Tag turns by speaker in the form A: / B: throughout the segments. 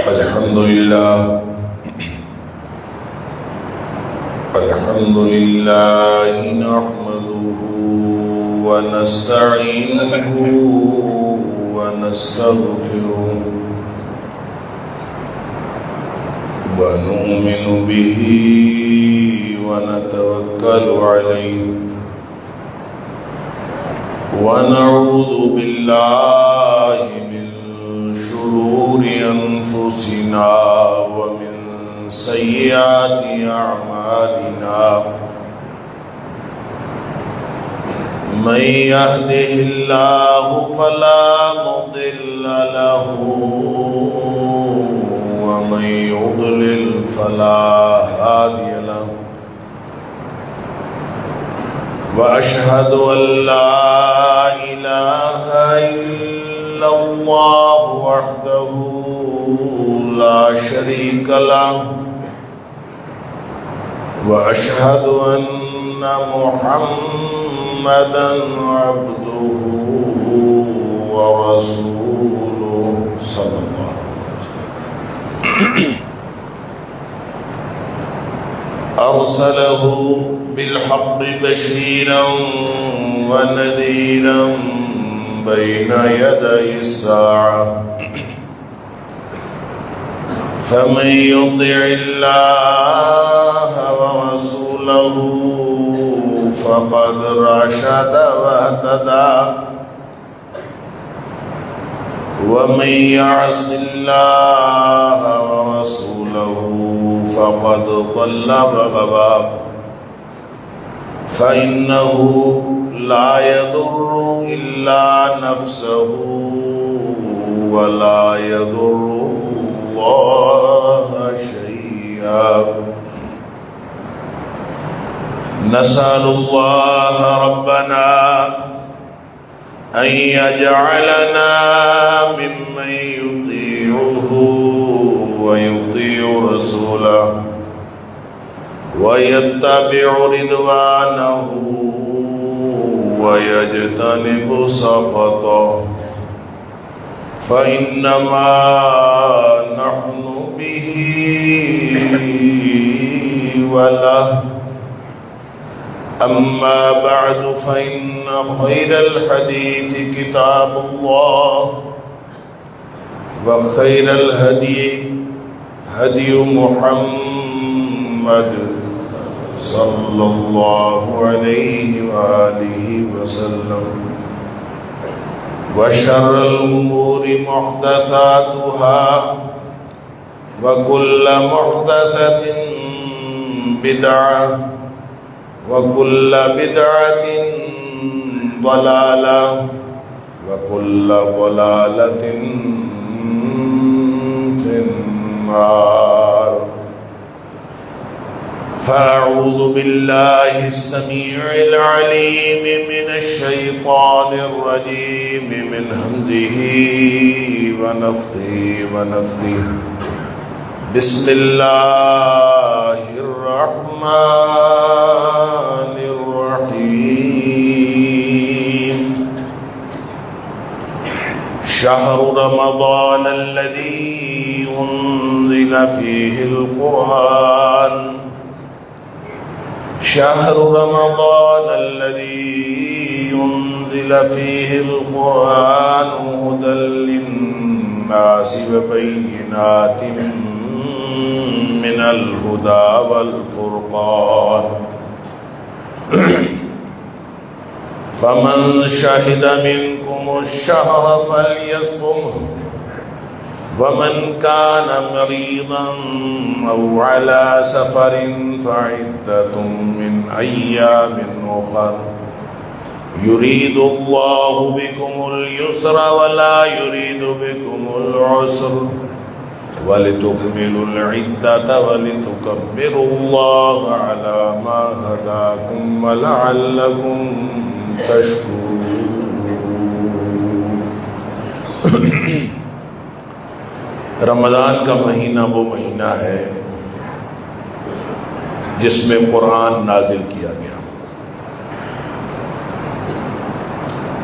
A: الحمد لله نحمده ونستعينه ونستغفره ونؤمن به ونتوكل عليه ونعوذ بالله من شرور أنفسنا ومن سيئات أعمالنا من يهده الله فلا مضل له ومن يضلل فلا هادي له وأشهد أن لا إله إلا الله وحده لا شريك له وأشهد أن محمدًا عبده ورسوله صلى الله عليه وسلم أرسله بالحق بشيرا ونذيرا بين يدي الساعة فمن يطع الله ورسوله فقد رشد واهتدى ومن يعص الله ورسوله فقد ضل وغوى فإنه لا يضر إلا نفسه ولا يضر الله شيئا نسأل الله ربنا أن يجعلنا ممن يطيعه ويطيع رسوله ويتبع رضوانه ويجتنب سخطه فإنما نحن به وله أما بعد فإن خير الحديث كتاب الله وخير الهدي هدي محمد صلى الله عليه وآله وسلم وشر الأمور محدثاتها وكل محدثة بدعة وكل بدعة ضلالة وكل ضلالة في النار فأعوذ بالله السميع العليم من الشيطان الرجيم من همزه ونفخه ونفثه بسم الله الرحمن الرحيم شهر رمضان الذي أنزل فيه القرآن شهر رمضان الذي أنزل فيه القرآن هدى للناس وبينات من الهدى والفرقان فمن شهد منكم الشهر فليصمه ومن كان مريضا أو على سفر فعدة من أيام أخر يريد الله بكم اليسر ولا يريد بكم العسر ولتكملوا العدة ولتكبروا الله على ما هداكم ولعلكم تشكرون رمضان کا مہینہ وہ مہینہ ہے جس میں قرآن نازل کیا گیا.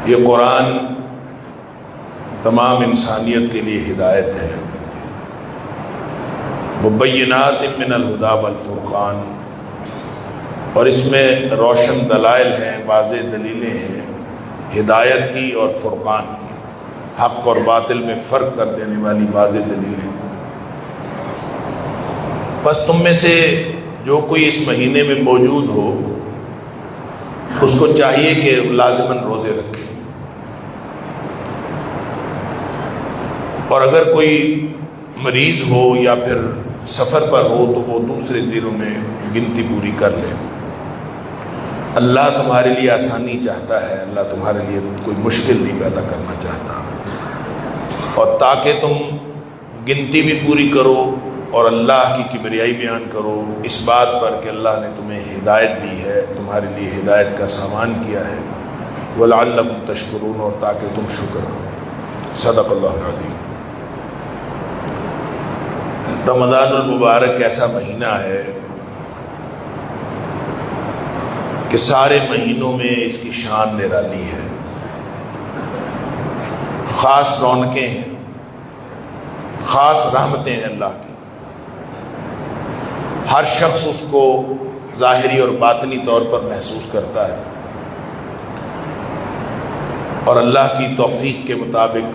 A: یہ قرآن تمام انسانیت کے لیے ہدایت ہے. مبینات من الہدی والفرقان، اور اس میں روشن دلائل ہیں، واضح دلیلیں ہیں ہدایت کی اور فرقان کی، حق اور باطل میں فرق کر دینے والی واضح دلیلیں۔ بس تم میں سے جو کوئی اس مہینے میں موجود ہو اس کو چاہیے کہ لازماً روزے رکھے، اور اگر کوئی مریض ہو یا پھر سفر پر ہو تو وہ دوسرے دنوں میں گنتی پوری کر لے۔ اللہ تمہارے لیے آسانی چاہتا ہے، اللہ تمہارے لیے کوئی مشکل نہیں پیدا کرنا چاہتا، اور تاکہ تم گنتی بھی پوری کرو اور اللہ کی کبریائی بیان کرو اس بات پر کہ اللہ نے تمہیں ہدایت دی ہے، تمہارے لیے ہدایت کا سامان کیا ہے، وَلَعَلَّكُمْ تَشْكُرُونَ، اور تاکہ تم شکر کرو۔ صدق اللہ العظیم۔ رمضان المبارک ایسا مہینہ ہے کہ سارے مہینوں میں اس کی شان نرالی ہے، خاص رونقیں ہیں، خاص رحمتیں ہیں اللہ کی۔ ہر شخص اس کو ظاہری اور باطنی طور پر محسوس کرتا ہے، اور اللہ کی توفیق کے مطابق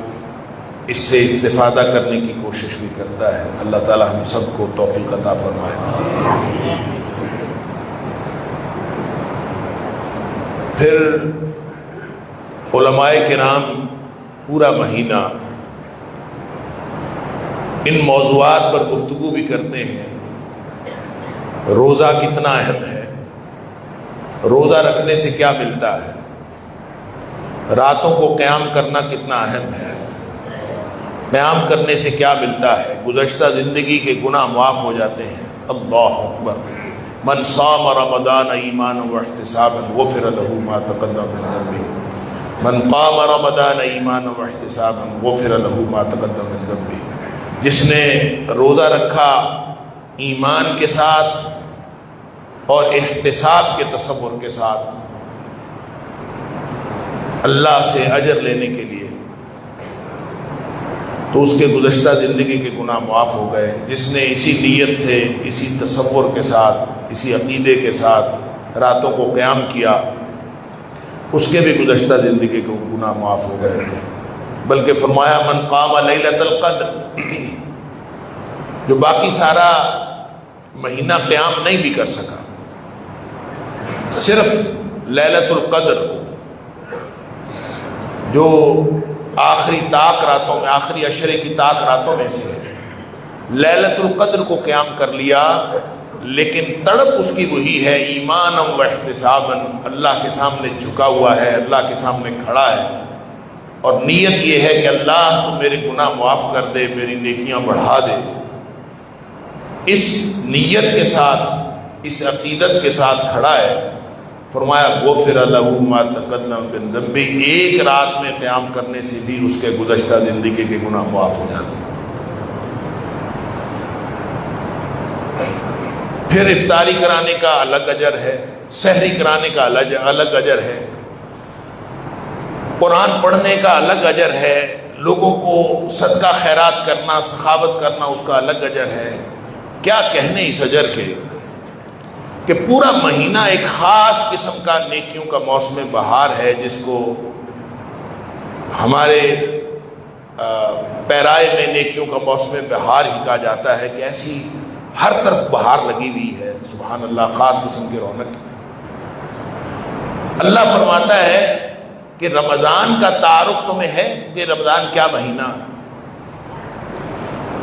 A: اس سے استفادہ کرنے کی کوشش بھی کرتا ہے۔ اللہ تعالی ہم سب کو توفیق عطا فرمائے۔ پھر علماء کرام پورا مہینہ ان موضوعات پر گفتگو بھی کرتے ہیں۔ روزہ کتنا اہم ہے، روزہ رکھنے سے کیا ملتا ہے، راتوں کو قیام کرنا کتنا اہم ہے، قیام کرنے سے کیا ملتا ہے، گزشتہ زندگی کے گناہ معاف ہو جاتے ہیں۔ اللہ اکبر، من صام رمضان ایمانا واحتسابا غفر له ما تقدم من ذنبه، من قام رمضان ایمانا واحتسابا غفر له ما تقدم من ذنبه، جس نے روزہ رکھا ایمان کے ساتھ اور احتساب کے تصور کے ساتھ اللہ سے اجر لینے کے لیے، تو اس کے گزشتہ زندگی کے گناہ معاف ہو گئے۔ جس نے اسی نیت سے، اسی تصور کے ساتھ، اسی عقیدے کے ساتھ راتوں کو قیام کیا، اس کے بھی گزشتہ زندگی کے گناہ معاف ہو گئے۔ بلکہ فرمایا من قام لیلۃ القدر، جو باقی سارا مہینہ قیام نہیں بھی کر سکا، صرف لیلۃ القدر کو، جو آخری طاق راتوں میں، آخری عشرے کی طاق راتوں میں سے لیلۃ القدر کو قیام کر لیا، لیکن تڑپ اس کی وہی ہے ایمانا و احتسابا، اللہ کے سامنے جھکا ہوا ہے، اللہ کے سامنے کھڑا ہے، اور نیت یہ ہے کہ اللہ تو میرے گناہ معاف کر دے، میری نیکیاں بڑھا دے۔ اس نیت کے ساتھ، اس عقیدت کے ساتھ کھڑا ہے، فرمایا غفر له ما تقدم من ذنبه، ایک رات میں قیام کرنے سے بھی اس کے گزشتہ زندگی کے گناہ معاف ہو جاتے ہیں۔ پھر افطاری کرانے کا الگ اجر ہے، سحری کرانے کا الگ اجر ہے، قرآن پڑھنے کا الگ اجر ہے، لوگوں کو صدقہ خیرات کرنا، سخاوت کرنا، اس کا الگ اجر ہے۔ کیا کہنے اس اجر کے کہ پورا مہینہ ایک خاص قسم کا نیکیوں کا موسم بہار ہے، جس کو ہمارے پیرائے میں نیکیوں کا موسم بہار ہی کہا جاتا ہے کہ ایسی ہر طرف بہار لگی ہوئی ہے، سبحان اللہ، خاص قسم کی رونق۔ اللہ فرماتا ہے کہ رمضان کا تعارف تمہیں ہے کہ رمضان کیا مہینہ؟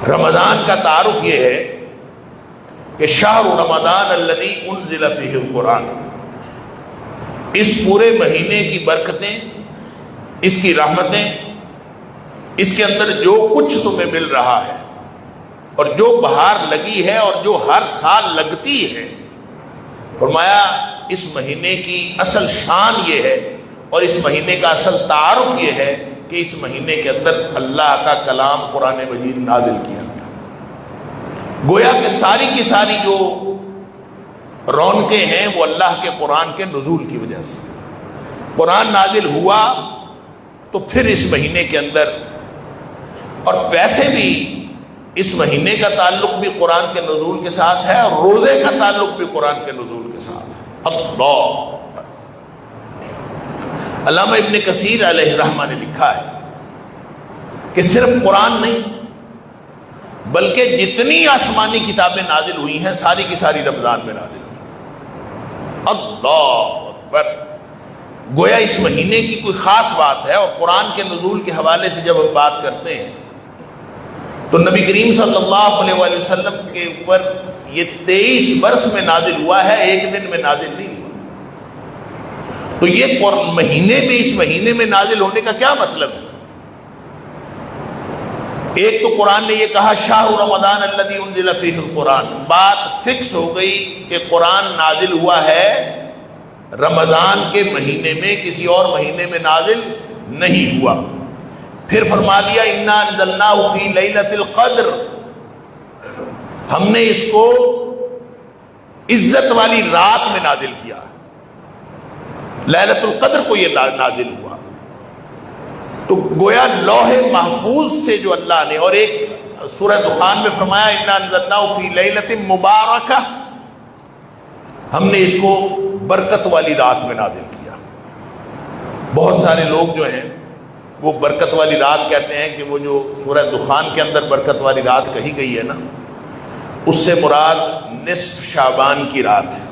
A: رمضان کا تعارف یہ ہے کہ شہر رمضان الذی انزل فیہ القرآن، اس پورے مہینے کی برکتیں، اس کی رحمتیں، اس کے اندر جو کچھ تمہیں مل رہا ہے، اور جو بہار لگی ہے اور جو ہر سال لگتی ہے، فرمایا اس مہینے کی اصل شان یہ ہے، اور اس مہینے کا اصل تعارف یہ ہے کہ اس مہینے کے اندر اللہ کا کلام قرآن مجید نازل کیا گیا۔ گویا کہ ساری کی ساری جو رونقیں ہیں وہ اللہ کے قرآن کے نزول کی وجہ سے، قرآن نازل ہوا تو پھر اس مہینے کے اندر، اور ویسے بھی اس مہینے کا تعلق بھی قرآن کے نزول کے ساتھ ہے اور روزے کا تعلق بھی قرآن کے نزول کے ساتھ ہے۔ اللہ! علامہ ابن کثیر علیہ الرحمہ نے لکھا ہے کہ صرف قرآن نہیں بلکہ جتنی آسمانی کتابیں نازل ہوئی ہیں ساری کی ساری رمضان میں نازل ہوئی۔ اللہ اکبر! گویا اس مہینے کی کوئی خاص بات ہے، اور قرآن کے نزول کے حوالے سے جب ہم بات کرتے ہیں تو نبی کریم صلی اللہ علیہ وآلہ وسلم کے اوپر یہ 23 برس میں نازل ہوا ہے، ایک دن میں نازل نہیں ہوا۔ تو یہ مہینے میں، اس مہینے میں نازل ہونے کا کیا مطلب ہے؟ ایک تو قرآن نے یہ کہا شہر رمضان الذی انزل فیہ القرآن، بات فکس ہو گئی کہ قرآن نازل ہوا ہے رمضان کے مہینے میں، کسی اور مہینے میں نازل نہیں ہوا۔ پھر فرما دیا انا انزلناہ فی لیلۃ القدر، ہم نے اس کو عزت والی رات میں نازل کیا، لیلۃ القدر کو یہ نازل ہوا۔ تو گویا لوح محفوظ سے جو اللہ نے، اور ایک سورہ دخان میں فرمایا انا انزلناہ فی لیلۃ مبارکہ، ہم نے اس کو برکت والی رات میں نازل کیا۔ بہت سارے لوگ جو ہیں وہ برکت والی رات کہتے ہیں کہ وہ جو سورہ دخان کے اندر برکت والی رات کہی گئی ہے نا، اس سے مراد نصف شعبان کی رات ہے،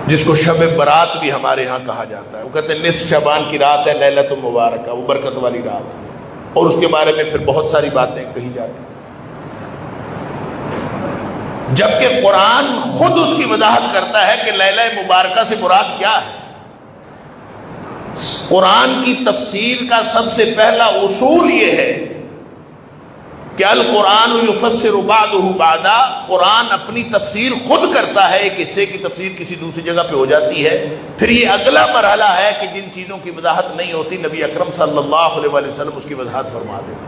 A: جس کو شب برات بھی ہمارے ہاں کہا جاتا ہے۔ وہ کہتے ہیں نصف شعبان کی رات ہے لیلۃ المبارکہ، وہ برکت والی رات ہے، اور اس کے بارے میں پھر بہت ساری باتیں کہی جاتی ہیں، جبکہ قرآن خود اس کی وضاحت کرتا ہے کہ لیلہ مبارکہ سے مراد کیا ہے۔ قرآن کی تفسیر کا سب سے پہلا اصول یہ ہے کہ القرآن یفسر بعضہ بعضا، قرآن اپنی تفسیر خود کرتا ہے، ایک حصے کی تفسیر کسی دوسری جگہ پہ ہو جاتی ہے۔ پھر یہ اگلا مرحلہ ہے کہ جن چیزوں کی وضاحت نہیں ہوتی نبی اکرم صلی اللہ علیہ وآلہ وسلم اس کی وضاحت فرما دیتے۔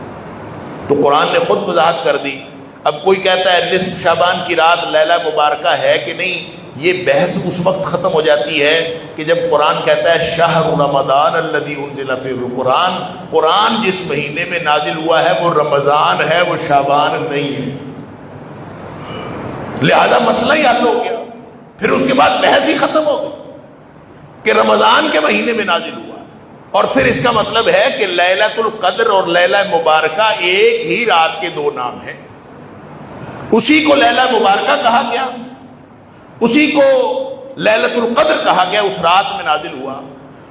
A: تو قرآن نے خود وضاحت کر دی۔ اب کوئی کہتا ہے نصف شعبان کی رات لیلہ مبارکہ ہے کہ نہیں، یہ بحث اس وقت ختم ہو جاتی ہے کہ جب قرآن کہتا ہے شہر رمضان الذی انزل فیہ القرآن، قرآن جس مہینے میں نازل ہوا ہے وہ رمضان ہے، وہ شعبان نہیں ہے، لہذا مسئلہ ہی حل ہو گیا۔ پھر اس کے بعد بحث ہی ختم ہو گئی کہ رمضان کے مہینے میں نازل ہوا، اور پھر اس کا مطلب ہے کہ لیلۃ القدر اور لیلہ مبارکہ ایک ہی رات کے دو نام ہیں، اسی کو لیلہ مبارکہ کہا گیا، اسی کو لیلۃ القدر کہا گیا، اس رات میں نازل ہوا۔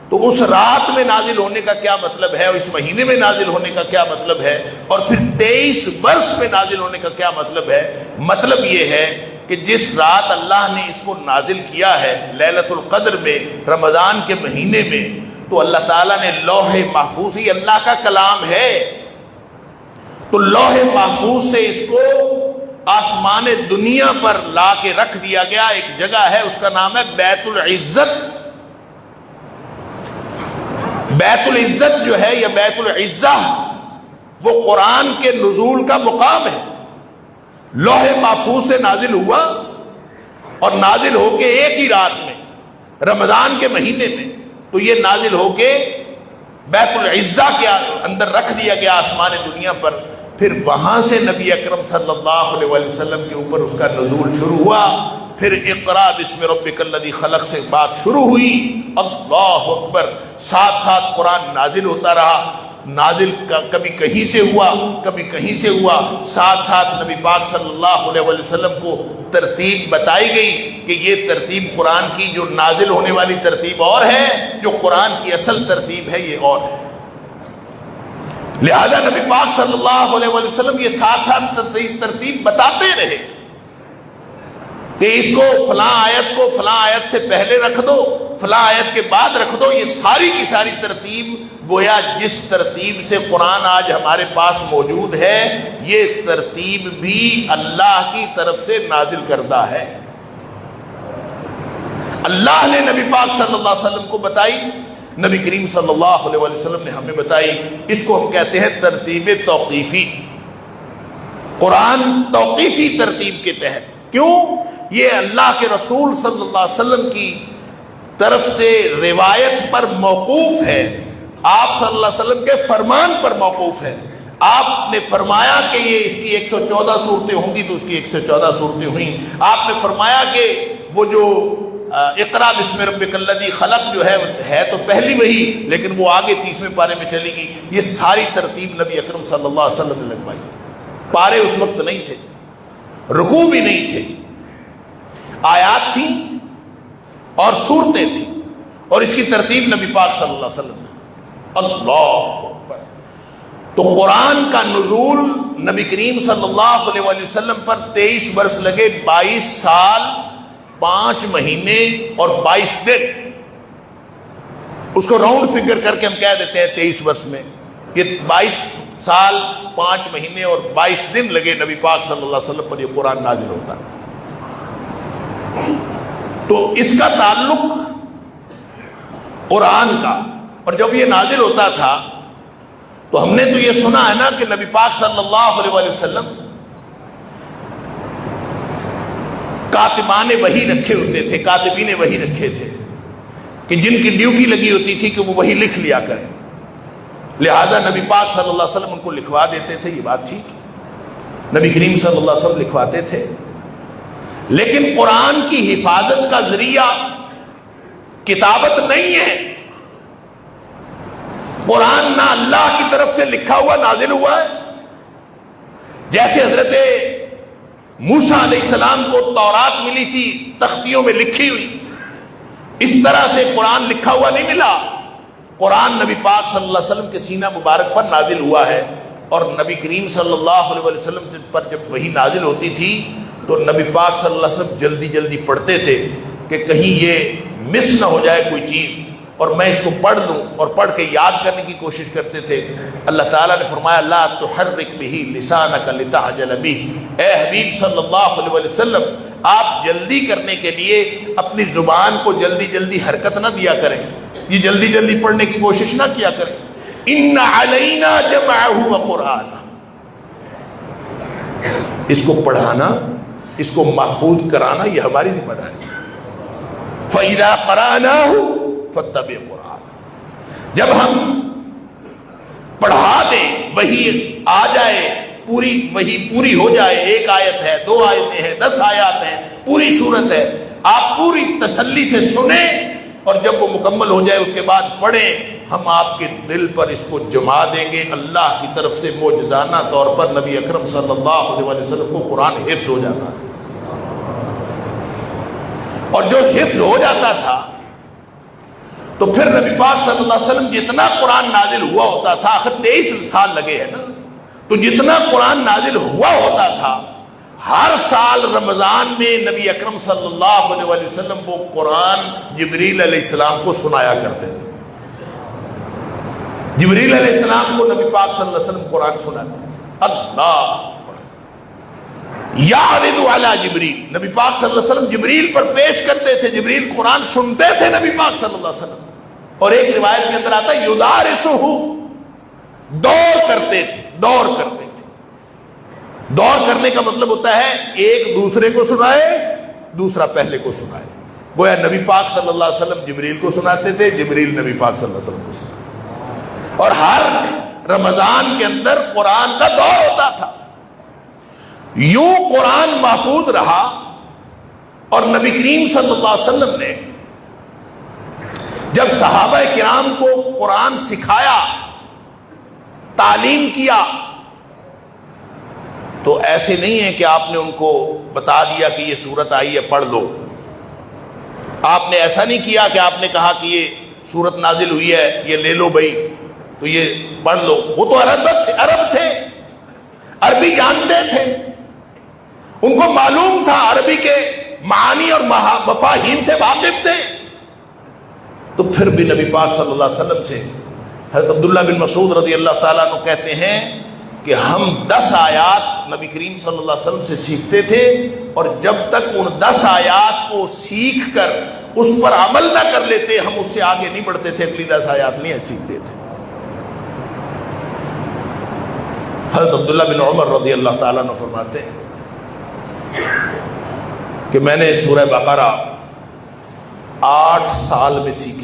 A: تو اس رات میں نازل ہونے کا کیا مطلب ہے، اور اس مہینے میں نازل ہونے کا کیا مطلب ہے، اور پھر 23 برس میں نازل ہونے کا کیا مطلب ہے؟ مطلب یہ ہے کہ جس رات اللہ نے اس کو نازل کیا ہے لیلۃ القدر میں، رمضان کے مہینے میں، تو اللہ تعالیٰ نے لوح محفوظ، ہی اللہ کا کلام ہے، تو لوح محفوظ سے اس کو آسمان دنیا پر لا کے رکھ دیا گیا۔ ایک جگہ ہے اس کا نام ہے بیت العزت۔ بیت العزت جو ہے یا بیت العزہ، وہ قرآن کے نزول کا مقام ہے۔ لوح محفوظ سے نازل ہوا، اور نازل ہو کے ایک ہی رات میں رمضان کے مہینے میں، تو یہ نازل ہو کے بیت العزہ کے اندر رکھ دیا گیا آسمان دنیا پر۔ پھر وہاں سے نبی اکرم صلی اللہ علیہ وآلہ وسلم کے اوپر اس کا نزول شروع ہوا۔ پھر اقرا بسم ربک الذی خلق سے بات شروع ہوئی۔ اللہ اکبر! ساتھ ساتھ قرآن نازل ہوتا رہا، نازل کبھی کہیں سے ہوا، کبھی کہیں سے ہوا، ساتھ ساتھ نبی پاک صلی اللہ علیہ وآلہ وسلم کو ترتیب بتائی گئی کہ یہ ترتیب قرآن کی جو نازل ہونے والی ترتیب اور ہے، جو قرآن کی اصل ترتیب ہے یہ اور ہے۔ لہذا نبی پاک صلی اللہ علیہ وآلہ وسلم یہ ساتھ ساتھ ترتیب بتاتے رہے کہ اس کو فلاں آیت کو فلاں آیت سے پہلے رکھ دو، فلاں آیت کے بعد رکھ دو۔ یہ ساری کی ساری ترتیب گویا جس ترتیب سے قرآن آج ہمارے پاس موجود ہے، یہ ترتیب بھی اللہ کی طرف سے نازل کردہ ہے۔ اللہ نے نبی پاک صلی اللہ علیہ وسلم کو بتائی، نبی کریم صلی اللہ علیہ وسلم نے ہمیں بتائی۔ اس کو ہم کہتے ہیں ترتیب توقیفی۔ قرآن توقیفی ترتیب کے تحت، کیوں؟ یہ اللہ کے رسول صلی اللہ علیہ وسلم کی طرف سے روایت پر موقوف ہے، آپ صلی اللہ علیہ وسلم کے فرمان پر موقوف ہے۔ آپ نے فرمایا کہ یہ اس کی 114 صورتیں ہوں گی تو اس کی 114 صورتیں ہوئیں. آپ نے فرمایا کہ وہ جو اقرا بسم ربک الذی خلق جو ہے تو پہلی وہی، لیکن وہ آگے 30ویں پارے میں چلی گئی. یہ ساری ترتیب نبی اکرم صلی اللہ علیہ وسلم نے لگوائی. پارے اس وقت نہیں تھے، رکوع بھی نہیں تھے، آیات تھیں اور صورتیں تھیں، اور اس کی ترتیب نبی پاک صلی اللہ علیہ وسلم نے. اللہ اکبر. تو قرآن کا نزول نبی کریم صلی اللہ علیہ وسلم پر 23 برس لگے، 22 سال 5 مہینے اور 22 دن. اس کو راؤنڈ فگر کر کے ہم کہہ دیتے ہیں 23 برس میں. یہ 22 سال 5 مہینے اور 22 دن لگے نبی پاک صلی اللہ علیہ وسلم پر یہ قرآن نازل ہوتا. تو اس کا تعلق قرآن کا، اور جب یہ نازل ہوتا تھا تو ہم نے تو یہ سنا ہے نا کہ نبی پاک صلی اللہ علیہ وسلم کاتبان وحی رکھے ہوتے تھے، کاتبین وحی رکھے تھے کہ جن کی ڈیوٹی لگی ہوتی تھی کہ وہ وحی لکھ لیا کریں. لہذا نبی پاک صلی اللہ علیہ وسلم ان کو لکھوا دیتے تھے. یہ بات ٹھیک، نبی کریم صلی اللہ علیہ وسلم لکھواتے تھے. لیکن قرآن کی حفاظت کا ذریعہ کتابت نہیں ہے. قرآن نہ اللہ کی طرف سے لکھا ہوا نازل ہوا ہے. جیسے حضرت موسیٰ علیہ السلام کو تورات ملی تھی تختیوں میں لکھی ہوئی، اس طرح سے قرآن لکھا ہوا نہیں ملا. قرآن نبی پاک صلی اللہ علیہ وسلم کے سینہ مبارک پر نازل ہوا ہے. اور نبی کریم صلی اللہ علیہ وسلم پر جب وحی نازل ہوتی تھی تو نبی پاک صلی اللہ علیہ وسلم جلدی جلدی پڑھتے تھے کہ کہیں یہ مس نہ ہو جائے کوئی چیز اور میں اس کو پڑھ لوں، اور پڑھ کے یاد کرنے کی کوشش کرتے تھے. اللہ تعالیٰ نے فرمایا لا تحرک بہ لسانک لتعجل بہ. اے حبیب صلی اللہ علیہ وسلم، آپ جلدی کرنے کے لیے اپنی زبان کو جلدی جلدی حرکت نہ دیا کریں، یہ جلدی جلدی پڑھنے کی کوشش نہ کیا کریں. ان علینا جمعہ وقرآنہ. اس کو پڑھانا، اس کو محفوظ کرانا یہ ہماری ذمہ داری ہے. فَإِذَا قَرَأْنَاهُ فَاتَّبِعْ قُرْآنَهُ. جب ہم پڑھا دیں، وہی آ جائے، پوری وہی پوری ہو جائے، 1 آیت ہے، 2 آیتیں ہیں، 10 آیات ہیں، پوری سورت ہے، آپ پوری تسلی سے سنیں اور جب وہ مکمل ہو جائے اس کے بعد پڑھیں. ہم آپ کے دل پر اس کو جما دیں گے. اللہ کی طرف سے معجزانہ طور پر نبی اکرم صلی اللہ علیہ وسلم کو قرآن حفظ ہو جاتا تھا. اور جو حفظ ہو جاتا تھا تو پھر نبی پاک صلی اللہ علیہ وسلم جتنا قرآن نازل ہوا ہوتا تھا، آخر 23 سال لگے ہیں نا، تو جتنا قرآن نازل ہوا ہوتا تھا ہر سال رمضان میں نبی اکرم صلی اللہ علیہ وسلم وہ قرآن جبریل علیہ السلام کو سنایا کرتے تھے. جبریل علیہ السلام کو نبی پاک صلی اللہ علیہ وسلم قرآن سناتے تھے. اللہ یعرض علی جبریل. نبی پاک صلی اللہ علیہ وسلم جبریل پر پیش کرتے تھے، جبریل قرآن سنتے تھے نبی پاک صلی اللہ علیہ وسلم. اور ایک روایت کے اندر آتا ہے یدارسہ، دور کرتے تھے، دور کرتے تھے. دور کرنے کا مطلب ہوتا ہے ایک دوسرے کو سنائے، دوسرا پہلے کو سنائے. گویا نبی پاک صلی اللہ علیہ وسلم جبریل کو سناتے تھے، جبریل نبی پاک صلی اللہ علیہ وسلم کو سناتے. اور ہر رمضان کے اندر قرآن کا دور ہوتا تھا. یوں قرآن محفوظ رہا اور نبی کریم صلی اللہ علیہ وسلم نے جب صحابہ کرام کو قرآن سکھایا، تعلیم کیا، تو ایسے نہیں ہے کہ آپ نے ان کو بتا دیا کہ یہ سورت آئی ہے پڑھ لو. آپ نے ایسا نہیں کیا کہ آپ نے کہا کہ یہ سورت نازل ہوئی ہے، یہ لے لو بھائی تو یہ پڑھ لو. وہ تو عرب تھے، عربی جانتے تھے، ان کو معلوم تھا، عربی کے معانی اور مفاہیم سے واقف تھے. تو پھر بھی نبی پاک صلی اللہ علیہ وسلم سے حضرت عبداللہ بن مسعود رضی اللہ تعالیٰ عنہ کہتے ہیں کہ ہم 10 آیات نبی کریم صلی اللہ علیہ وسلم سے سیکھتے تھے، اور جب تک ان 10 آیات کو سیکھ کر اس پر عمل نہ کر لیتے ہم اس سے آگے نہیں بڑھتے تھے، اگلی 10 آیات نہیں سیکھتے تھے. حضرت عبداللہ بن عمر رضی اللہ تعالیٰ عنہ فرماتے ہیں کہ میں نے سورہ بقرہ 8 سال میں سیکھی.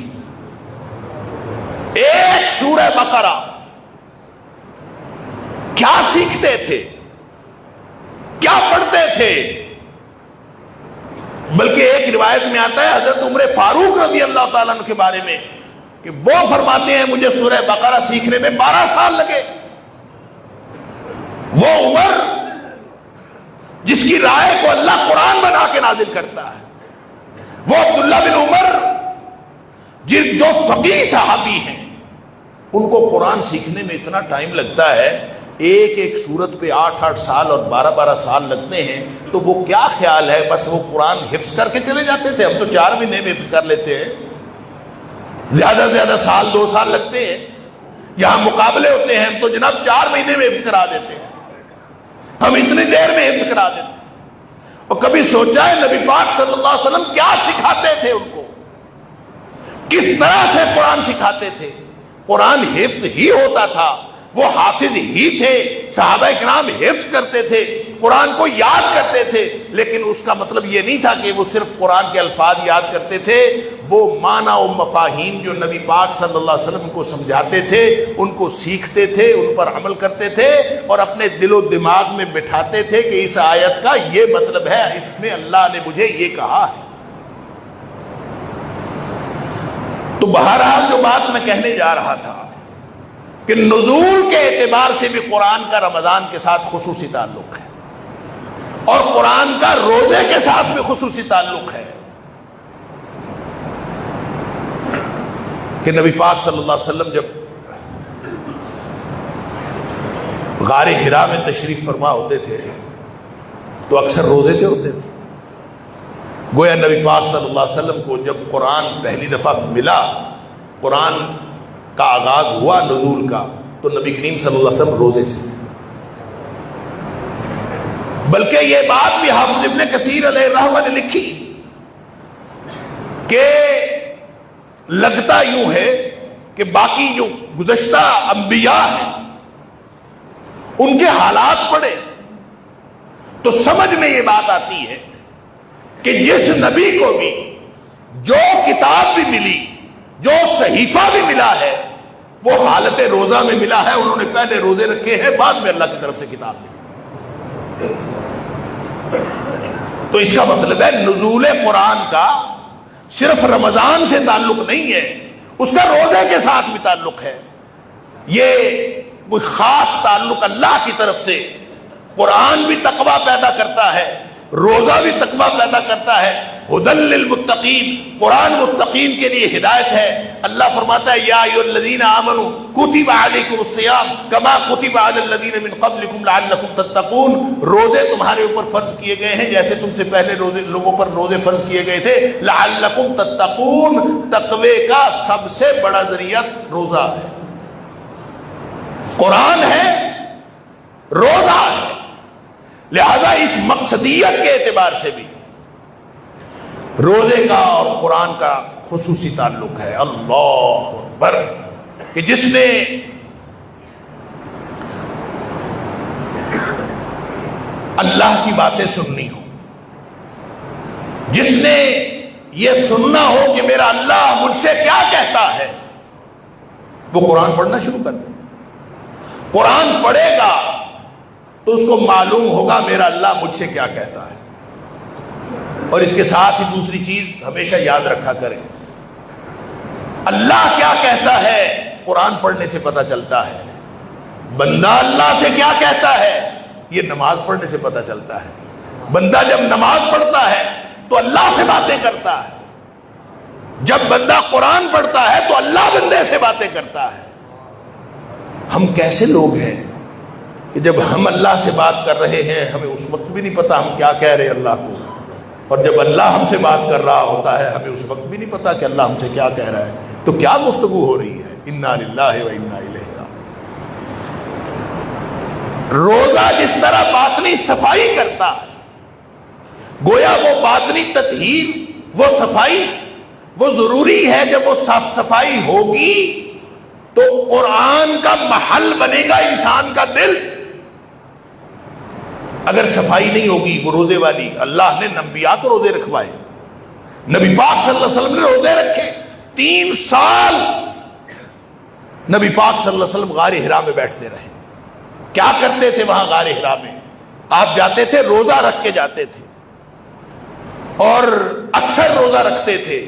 A: ایک سورہ بقرہ سیکھتے تھے، کیا پڑھتے تھے؟ بلکہ ایک روایت میں آتا ہے حضرت عمر فاروق رضی اللہ تعالیٰ عنہ کے بارے میں کہ وہ فرماتے ہیں مجھے سورہ بقرہ سیکھنے میں 12 سال لگے۔ وہ عمر جس کی رائے کو اللہ قرآن بنا کے نازل کرتا ہے، وہ عبداللہ بن عمر جو فقیہ صحابی ہیں، ان کو قرآن سیکھنے میں اتنا ٹائم لگتا ہے، ایک ایک سورت پہ 8 سال اور 12 سال لگتے ہیں، تو وہ کیا خیال ہے بس وہ قرآن حفظ کر کے چلے جاتے تھے؟ ہم تو 4 مہینے میں حفظ کر لیتے ہیں، زیادہ سے زیادہ سال 2 سال لگتے ہیں، یہاں مقابلے ہوتے ہیں ہم تو جناب 4 مہینے میں حفظ کرا دیتے ہیں، ہم اتنی دیر میں حفظ کرا دیتے ہیں۔ اور کبھی سوچا ہے نبی پاک صلی اللہ علیہ وسلم کیا سکھاتے تھے ان کو، کس طرح سے قرآن سکھاتے تھے؟ قرآن حفظ ہی ہوتا تھا، وہ حافظ ہی تھے، صحابہ کرام حفظ کرتے تھے، قرآن کو یاد کرتے تھے، لیکن اس کا مطلب یہ نہیں تھا کہ وہ صرف قرآن کے الفاظ یاد کرتے تھے، وہ معنی و مفاہیم جو نبی پاک صلی اللہ علیہ وسلم کو سمجھاتے تھے ان کو سیکھتے تھے، ان پر عمل کرتے تھے اور اپنے دل و دماغ میں بٹھاتے تھے کہ اس آیت کا یہ مطلب ہے، اس میں اللہ نے مجھے یہ کہا ہے۔ تو بہرحال جو بات میں کہنے جا رہا تھا کہ نزول کے اعتبار سے بھی قرآن کا رمضان کے ساتھ خصوصی تعلق ہے، اور قرآن کا روزے کے ساتھ بھی خصوصی تعلق ہے کہ نبی پاک صلی اللہ علیہ وسلم جب غار حرا میں تشریف فرما ہوتے تھے تو اکثر روزے سے ہوتے تھے۔ گویا نبی پاک صلی اللہ علیہ وسلم کو جب قرآن پہلی دفعہ ملا، قرآن کا آغاز ہوا نزول کا، تو نبی کریم صلی اللہ علیہ وسلم روزے سے، بلکہ یہ بات بھی حافظ ابن کثیر علیہ رحمہ نے لکھی کہ لگتا یوں ہے کہ باقی جو گزشتہ انبیاء ہیں ان کے حالات پڑھے تو سمجھ میں یہ بات آتی ہے کہ جس نبی کو بھی جو کتاب بھی ملی، جو صحیفہ بھی ملا ہے، وہ حالت روزہ میں ملا ہے، انہوں نے پہلے روزے رکھے ہیں، بعد میں اللہ کی طرف سے کتاب ملی۔ تو اس کا مطلب ہے نزول قرآن کا صرف رمضان سے تعلق نہیں ہے، اس کا روزے کے ساتھ بھی تعلق ہے۔ یہ کوئی خاص تعلق اللہ کی طرف سے، قرآن بھی تقویٰ پیدا کرتا ہے، روزہ بھی تقویٰ پیدا کرتا ہے۔ ہدی للمتقین، قرآن متقین کے لیے ہدایت ہے۔ اللہ فرماتا ہے یا ایھا الذین آمنوا کتب علیکم الصیام کما کتب علی الذین من قبلکم لعلکم تتقون، روزے تمہارے اوپر فرض کیے گئے ہیں جیسے تم سے پہلے لوگوں پر روزے فرض کیے گئے تھے، لعلکم تتقون، تقوی کا سب سے بڑا ذریعہ روزہ ہے، قرآن ہے، روزہ ہے۔ لہذا اس مقصدیت کے اعتبار سے بھی روزے کا اور قرآن کا خصوصی تعلق ہے۔ اللہ اکبر، کہ جس نے اللہ کی باتیں سننی ہو، جس نے یہ سننا ہو کہ میرا اللہ مجھ سے کیا کہتا ہے، وہ قرآن پڑھنا شروع کر دے۔ قرآن پڑھے گا تو اس کو معلوم ہوگا میرا اللہ مجھ سے کیا کہتا ہے۔ اور اس کے ساتھ ہی دوسری چیز ہمیشہ یاد رکھا کریں، اللہ کیا کہتا ہے قرآن پڑھنے سے پتہ چلتا ہے، بندہ اللہ سے کیا کہتا ہے یہ نماز پڑھنے سے پتہ چلتا ہے۔ بندہ جب نماز پڑھتا ہے تو اللہ سے باتیں کرتا ہے، جب بندہ قرآن پڑھتا ہے تو اللہ بندے سے باتیں کرتا ہے۔ ہم کیسے لوگ ہیں کہ جب ہم اللہ سے بات کر رہے ہیں ہمیں اس وقت بھی نہیں پتا ہم کیا کہہ رہے اللہ کو، اور جب اللہ ہم سے بات کر رہا ہوتا ہے ہمیں اس وقت بھی نہیں پتا کہ اللہ ہم سے کیا کہہ رہا ہے۔ تو کیا گفتگو ہو رہی ہے؟ انا للہ و انا الیہ راجعون۔ روزہ جس طرح باطنی صفائی کرتا، گویا وہ باطنی تطہیر، وہ صفائی، وہ ضروری ہے۔ جب وہ صاف صفائی ہوگی تو قرآن کا محل بنے گا انسان کا دل۔ اگر صفائی نہیں ہوگی وہ روزے والی، اللہ نے انبیاء کو روزے رکھوائے، نبی پاک صلی اللہ علیہ وسلم نے روزے رکھے، 3 سال نبی پاک صلی اللہ علیہ وسلم غار حرا میں بیٹھتے رہے، کیا کرتے تھے وہاں غار حرا میں؟ آپ جاتے تھے، روزہ رکھ کے جاتے تھے، اور اکثر روزہ رکھتے تھے،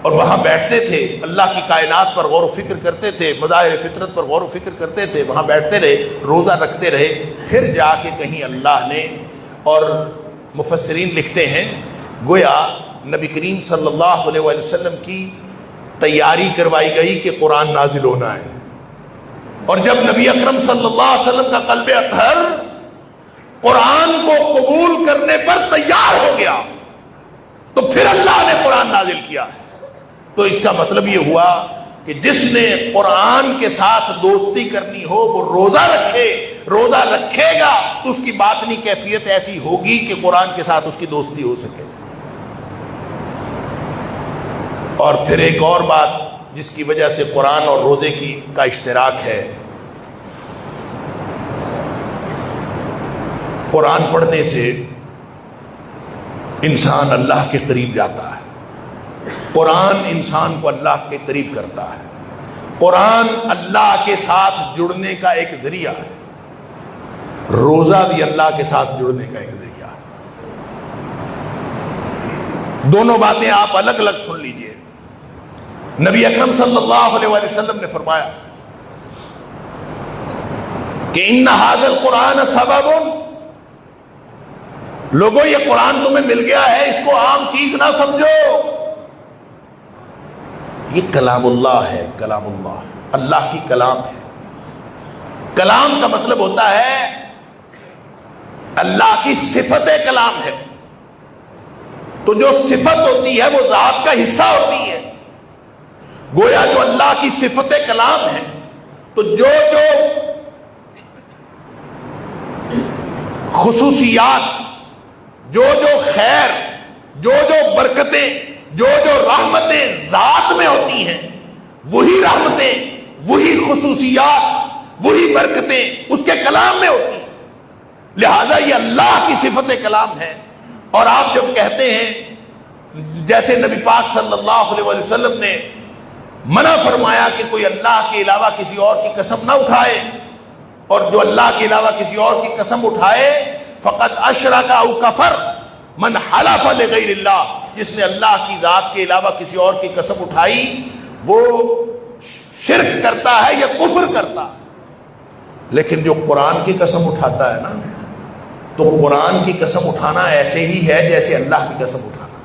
A: اور وہاں بیٹھتے تھے، اللہ کی کائنات پر غور و فکر کرتے تھے، مظاہر فطرت پر غور و فکر کرتے تھے، وہاں بیٹھتے رہے، روزہ رکھتے رہے، پھر جا کے کہیں اللہ نے، اور مفسرین لکھتے ہیں گویا نبی کریم صلی اللہ علیہ وآلہ وسلم کی تیاری کروائی گئی کہ قرآن نازل ہونا ہے، اور جب نبی اکرم صلی اللہ علیہ وسلم کا قلب اطہر قرآن کو قبول کرنے پر تیار ہو گیا تو پھر اللہ نے قرآن نازل کیا ہے۔ تو اس کا مطلب یہ ہوا کہ جس نے قرآن کے ساتھ دوستی کرنی ہو وہ روزہ رکھے، روزہ رکھے گا تو اس کی باطنی کیفیت ایسی ہوگی کہ قرآن کے ساتھ اس کی دوستی ہو سکے۔ اور پھر ایک اور بات جس کی وجہ سے قرآن اور روزے کا اشتراک ہے، قرآن پڑھنے سے انسان اللہ کے قریب جاتا ہے، قرآن انسان کو اللہ کے قریب کرتا ہے، قرآن اللہ کے ساتھ جڑنے کا ایک ذریعہ ہے، روزہ بھی اللہ کے ساتھ جڑنے کا ایک ذریعہ ہے۔ دونوں باتیں آپ الگ الگ سن لیجئے۔ نبی اکرم صلی اللہ علیہ وآلہ وسلم نے فرمایا کہ ان ھذا القرآن سبب، لوگوں یہ قرآن تمہیں مل گیا ہے، اس کو عام چیز نہ سمجھو، یہ کلام اللہ ہے، کلام اللہ اللہ کی کلام ہے۔ کلام کا مطلب ہوتا ہے اللہ کی صفت کلام ہے، تو جو صفت ہوتی ہے وہ ذات کا حصہ ہوتی ہے، گویا جو اللہ کی صفت کلام ہے، تو جو خصوصیات، جو خیر، جو برکتیں، جو رحمتیں ذات میں ہوتی ہیں، وہی رحمتیں، وہی خصوصیات، وہی برکتیں اس کے کلام میں ہوتی ہیں۔ لہذا یہ اللہ کی صفت کلام ہے۔ اور آپ جب کہتے ہیں، جیسے نبی پاک صلی اللہ علیہ وآلہ وسلم نے منع فرمایا کہ کوئی اللہ کے علاوہ کسی اور کی قسم نہ اٹھائے، اور جو اللہ کے علاوہ کسی اور کی قسم اٹھائے فقط اشرک او کفر من حلف لغیر اللہ، جس نے اللہ کی ذات کے علاوہ کسی اور کی قسم اٹھائی وہ شرک کرتا ہے یا کفر کرتا ہے۔ لیکن جو قرآن کی قسم اٹھاتا ہے نا، تو قرآن کی قسم اٹھانا ایسے ہی ہے جیسے اللہ کی قسم اٹھانا۔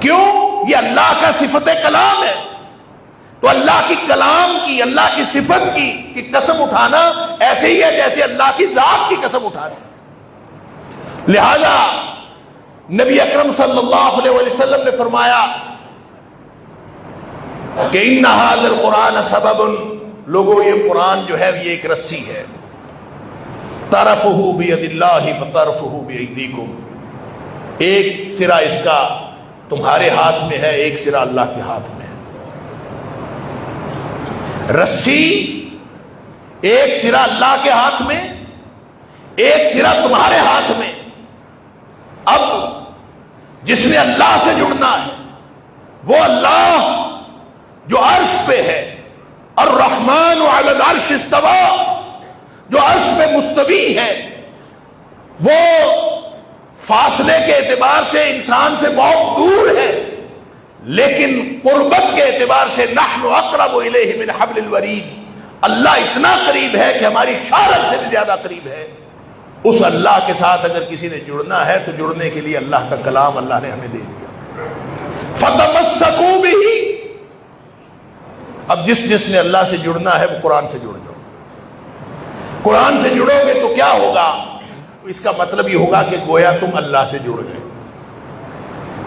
A: کیوں؟ یہ اللہ کا صفت کلام ہے، تو اللہ کی کلام کی، اللہ کی صفت کی قسم اٹھانا ایسے ہی ہے جیسے اللہ کی ذات کی قسم اٹھانا۔ لہذا نبی اکرم صلی اللہ علیہ وسلم نے فرمایا کہ ان ھذا القرآن سبب، لوگوں یہ قرآن جو ہے یہ ایک رسی ہے، طرفہ بید اللہ وطرفہ بایدیکم، ایک سرا اس کا تمہارے ہاتھ میں ہے، ایک سرا اللہ کے ہاتھ میں ہے۔ رسی ایک سرا اللہ کے ہاتھ میں، ایک سرا تمہارے ہاتھ میں۔ اب جس نے اللہ سے جڑنا ہے وہ اللہ جو عرش پہ ہے، الرحمن علی العرش استوى، جو عرش پہ مستوی ہے، وہ فاصلے کے اعتبار سے انسان سے بہت دور ہے، لیکن قربت کے اعتبار سے نحن اقرب الیہ من حبل الورید، اللہ اتنا قریب ہے کہ ہماری شارت سے بھی زیادہ قریب ہے۔ اس اللہ کے ساتھ اگر کسی نے جڑنا ہے تو جڑنے کے لیے اللہ کا کلام اللہ نے ہمیں دے دیا، فتمسکوا بہ۔ اب جس نے اللہ سے جڑنا ہے وہ قرآن سے جڑ جاؤ۔ قرآن سے جڑو گے تو کیا ہوگا؟ اس کا مطلب یہ ہوگا کہ گویا تم اللہ سے جڑ گئے۔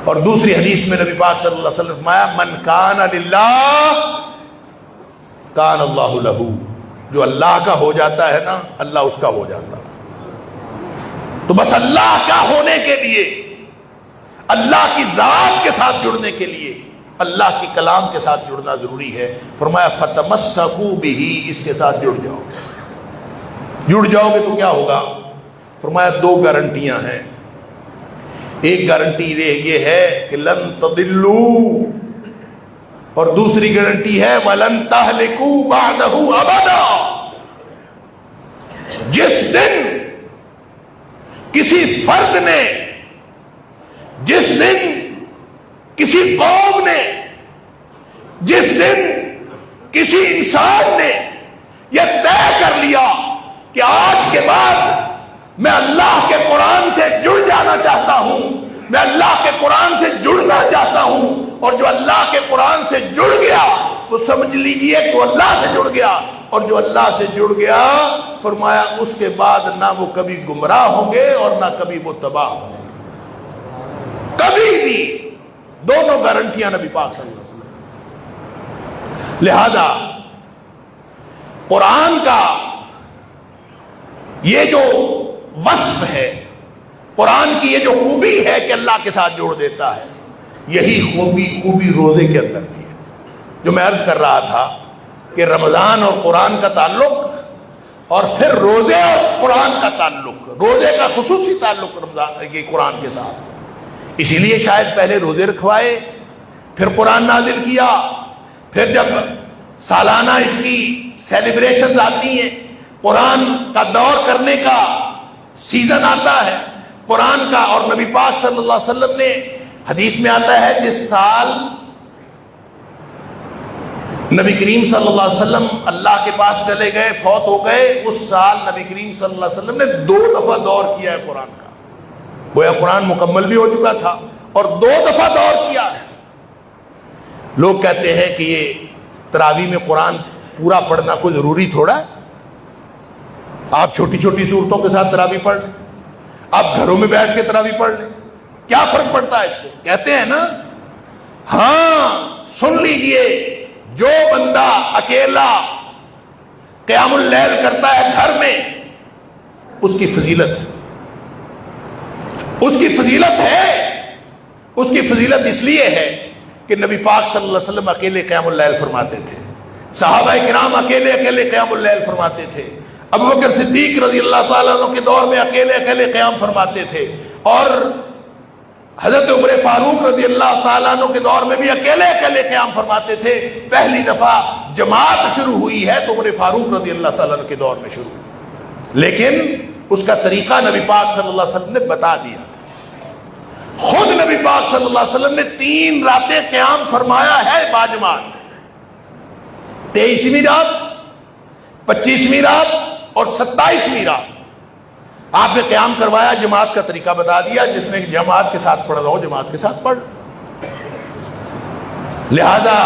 A: اور دوسری حدیث میں نبی پاک صلی اللہ علیہ وسلم نے فرمایا من کان للہ کان اللہ لہ، جو اللہ کا ہو جاتا ہے نا اللہ اس کا ہو جاتا ہے۔ تو بس اللہ کا ہونے کے لیے، اللہ کی ذات کے ساتھ جڑنے کے لیے اللہ کی کلام کے ساتھ جڑنا ضروری ہے۔ فرمایا فتمسکوا بہ، اس کے ساتھ جڑ جاؤ گے۔ جڑ جاؤ گے تو کیا ہوگا؟ فرمایا دو گارنٹیاں ہیں۔ ایک گارنٹی یہ ہے کہ لن تضلوا، اور دوسری گارنٹی ہے وَلَن تَهْلِكُوا بَعْدَهُ أَبَدًا، جس دن کسی فرد نے، جس دن کسی قوم نے، جس دن کسی انسان نے یہ طے کر لیا کہ آج کے بعد میں اللہ کے قرآن سے جڑ جانا چاہتا ہوں، میں اللہ کے قرآن سے جڑنا چاہتا ہوں، اور جو اللہ کے قرآن سے جڑ گیا وہ سمجھ لیجئے کہ وہ اللہ سے جڑ گیا، اور جو اللہ سے جڑ گیا فرمایا اس کے بعد نہ وہ کبھی گمراہ ہوں گے اور نہ کبھی وہ تباہ ہوں گے، کبھی بھی۔ دونوں گارنٹیاں نبی پاک صلی اللہ علیہ وسلم۔ لہذا قرآن کا یہ جو وصف ہے، قرآن کی یہ جو خوبی ہے کہ اللہ کے ساتھ جوڑ دیتا ہے، یہی خوبی روزے کے اندر بھی ہے۔ جو میں عرض کر رہا تھا کہ رمضان اور قرآن کا تعلق، اور پھر روزے اور قرآن کا تعلق، روزے کا خصوصی تعلق رمضان کے قرآن کے ساتھ، اسی لیے شاید پہلے روزے رکھوائے، پھر قرآن نازل کیا، پھر جب سالانہ اس کی سیلیبریشن آتی ہیں، قرآن کا دور کرنے کا سیزن آتا ہے قرآن کا، اور نبی پاک صلی اللہ علیہ وسلم نے حدیث میں آتا ہے جس سال نبی کریم صلی اللہ علیہ وسلم اللہ کے پاس چلے گئے، فوت ہو گئے، اس سال نبی کریم صلی اللہ علیہ وسلم نے 2 دفعہ دور کیا ہے قرآن کا۔ گویا قرآن مکمل بھی ہو چکا تھا اور 2 دفعہ دور کیا ہے۔ لوگ کہتے ہیں کہ یہ تراویح میں قرآن پورا پڑھنا کوئی ضروری تھوڑا ہے، آپ چھوٹی چھوٹی صورتوں کے ساتھ تراویح پڑھ لیں، آپ گھروں میں بیٹھ کے تراویح پڑھ لیں، کیا فرق پڑتا ہے اس سے؟ کہتے ہیں نا، ہاں سن لیجئے، جو بندہ اکیلا قیام اللیل کرتا ہے گھر میں، اس کی فضیلت ہے، اس کی فضیلت ہے، اس کی فضیلت اس لیے ہے کہ نبی پاک صلی اللہ علیہ وسلم اکیلے قیام اللیل فرماتے تھے، صحابہ کرام اکیلے اکیلے قیام اللیل فرماتے تھے، ابوبکر صدیق رضی اللہ تعالیٰ عنہ کے دور میں اکیلے اکیلے قیام فرماتے تھے، اور حضرت عمر فاروق رضی اللہ تعالیٰ عنہ کے دور میں بھی اکیلے اکیلے قیام فرماتے تھے۔ پہلی دفعہ جماعت شروع ہوئی ہے تو عمر فاروق رضی اللہ تعالیٰ عنہ کے دور میں شروع ہوئی، لیکن اس کا طریقہ نبی پاک صلی اللہ علیہ وسلم نے بتا دیا تھا۔ خود نبی پاک صلی اللہ علیہ وسلم نے 3 راتیں قیام فرمایا ہے باجماعت، 23ویں رات، 25ویں رات اور 27ویں رات آپ نے قیام کروایا، جماعت کا طریقہ بتا دیا، جس نے جماعت کے ساتھ پڑھ رہا ہو جماعت کے ساتھ پڑھ۔ لہذا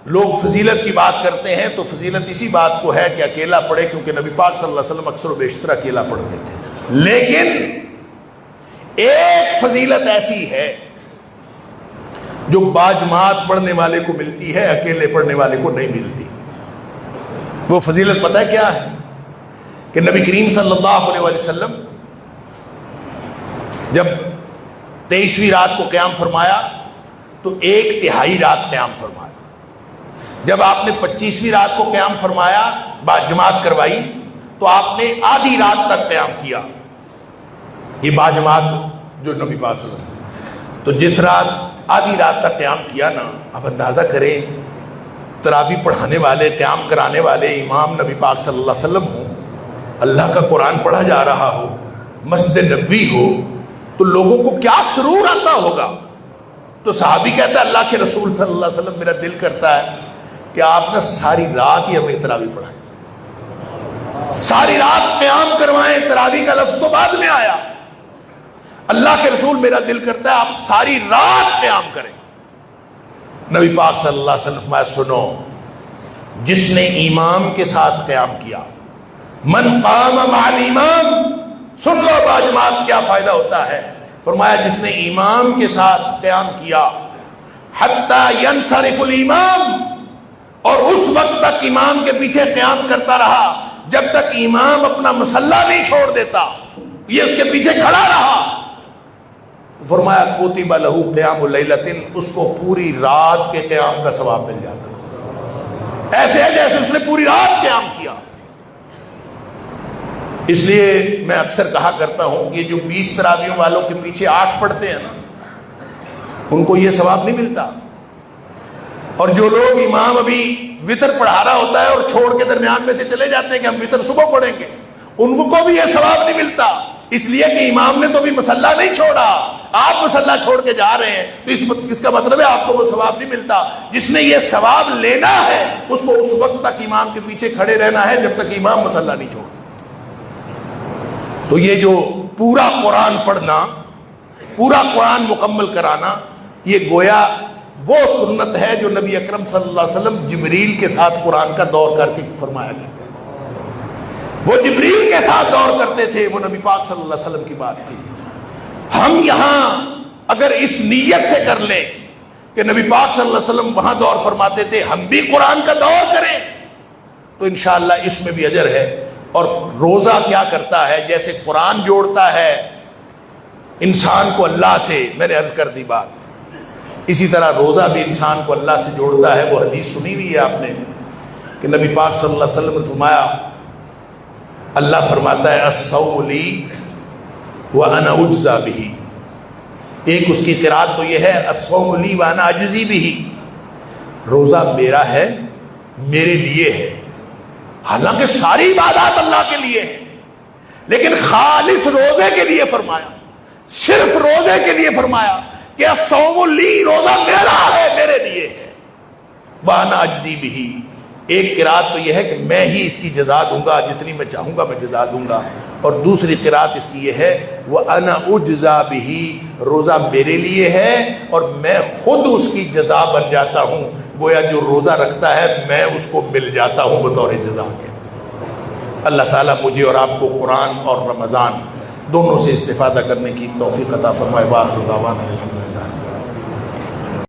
A: لوگ فضیلت کی بات کرتے ہیں تو فضیلت اسی بات کو ہے کہ اکیلا پڑھے، کیونکہ نبی پاک صلی اللہ علیہ وسلم اکثر و بیشتر اکیلا پڑھتے تھے۔ لیکن ایک فضیلت ایسی ہے جو باجماعت پڑھنے والے کو ملتی ہے، اکیلے پڑھنے والے کو نہیں ملتی۔ وہ فضیلت پتہ ہے کیا ہے؟ کہ نبی کریم صلی اللہ علیہ وسلم جب 23ویں رات کو قیام فرمایا تو 1/3 رات قیام فرمایا، جب آپ نے 25ویں رات کو قیام فرمایا، باجماعت کروائی، تو آپ نے آدھی رات تک قیام کیا۔ یہ باجماعت جو نبی پاک صلی اللہ علیہ وسلم، تو جس رات آدھی رات تک قیام کیا نا، آپ اندازہ کریں تراویح پڑھانے والے، قیام کرانے والے امام نبی پاک صلی اللہ علیہ وسلم ہوں، اللہ کا قرآن پڑھا جا رہا ہو، مسجد نبوی ہو، تو لوگوں کو کیا سرور آتا ہوگا۔ تو صحابی کہتا ہے اللہ کے رسول صلی اللہ علیہ وسلم، میرا دل کرتا ہے کہ آپ نے ساری رات ہی ہمیں تراویح پڑھائیں، ساری رات قیام کروائیں۔ تراویح کا لفظ تو بعد میں آیا، اللہ کے رسول میرا دل کرتا ہے آپ ساری رات قیام کریں۔ نبی پاک صلی اللہ علیہ وسلم فرمایا سنو، جس نے امام کے ساتھ قیام کیا، من قام مع الامام، سن لو باجماعت کیا فائدہ ہوتا ہے، فرمایا جس نے امام کے ساتھ قیام کیا، حتی ینصرف الامام، اور اس وقت تک امام کے پیچھے قیام کرتا رہا جب تک امام اپنا مصلی نہیں چھوڑ دیتا، یہ اس کے پیچھے کھڑا رہا، فرمایا کتب لہ قیام لیلۃ، اس کو پوری رات کے قیام کا ثواب مل جاتا، ایسے ہے جیسے اس نے پوری رات قیام کیا۔ اس لیے میں اکثر کہا کرتا ہوں کہ جو 20 تراویحوں والوں کے پیچھے 8 پڑھتے ہیں نا، ان کو یہ ثواب نہیں ملتا، اور جو لوگ امام ابھی وتر پڑھا رہا ہوتا ہے اور چھوڑ کے درمیان میں سے چلے جاتے ہیں کہ ہم وتر صبح پڑھیں گے، ان کو بھی یہ ثواب نہیں ملتا، اس لیے کہ امام نے تو بھی مسلح نہیں چھوڑا، آپ مسلح چھوڑ کے جا رہے ہیں، تو اس کا مطلب ہے آپ کو وہ ثواب نہیں ملتا۔ جس نے یہ ثواب لینا ہے اس کو اس وقت تک امام کے پیچھے کھڑے رہنا ہے جب تک امام مسلح نہیں چھوڑتا۔ تو یہ جو پورا قرآن پڑھنا، پورا قرآن مکمل کرانا، یہ گویا وہ سنت ہے جو نبی اکرم صلی اللہ علیہ وسلم جبریل کے ساتھ قرآن کا دور کر کے فرمایا کرتے تھے۔ وہ جبریل کے ساتھ دور کرتے تھے، وہ نبی پاک صلی اللہ علیہ وسلم کی بات تھی۔ ہم یہاں اگر اس نیت سے کر لیں کہ نبی پاک صلی اللہ علیہ وسلم وہاں دور فرماتے تھے، ہم بھی قرآن کا دور کریں، تو انشاءاللہ اس میں بھی اجر ہے۔ اور روزہ کیا کرتا ہے؟ جیسے قرآن جوڑتا ہے انسان کو اللہ سے، میں نے عرض کر دی بات، اسی طرح روزہ بھی انسان کو اللہ سے جوڑتا ہے۔ وہ حدیث سنی ہوئی ہے آپ نے کہ نبی پاک صلی اللہ علیہ وسلم نے فرمایا، اللہ فرماتا ہے الصوم لی وانا اجزی بہ۔ ایک اس کی قرات تو یہ ہے الصوم لی وانا اجزی بہ، روزہ میرا ہے، میرے لیے ہے۔ حالانکہ ساری عبادات اللہ کے لیے ہیں، لیکن خالص روزے کے لیے فرمایا، صرف روزے کے لیے فرمایا کہ الصوم لی، روزہ میرا ہے، میرے لیے ہے، وانا اجزی بہ۔ ایک قرات تو یہ ہے کہ میں ہی اس کی جزا دوں گا، جتنی میں چاہوں گا میں جزا دوں گا، اور دوسری قرات اس کی یہ ہے وانا اجزی بہ، روزہ میرے لیے ہے اور میں خود اس کی جزا بن جاتا ہوں۔ گویا جو روزہ رکھتا ہے میں اس کو مل جاتا ہوں بطور جزا کے۔ اللہ تعالیٰ مجھے اور آپ کو قرآن اور رمضان دونوں سے استفادہ کرنے کی توفیق عطا فرمائے۔ وآخر دعوانا الحمدللہ۔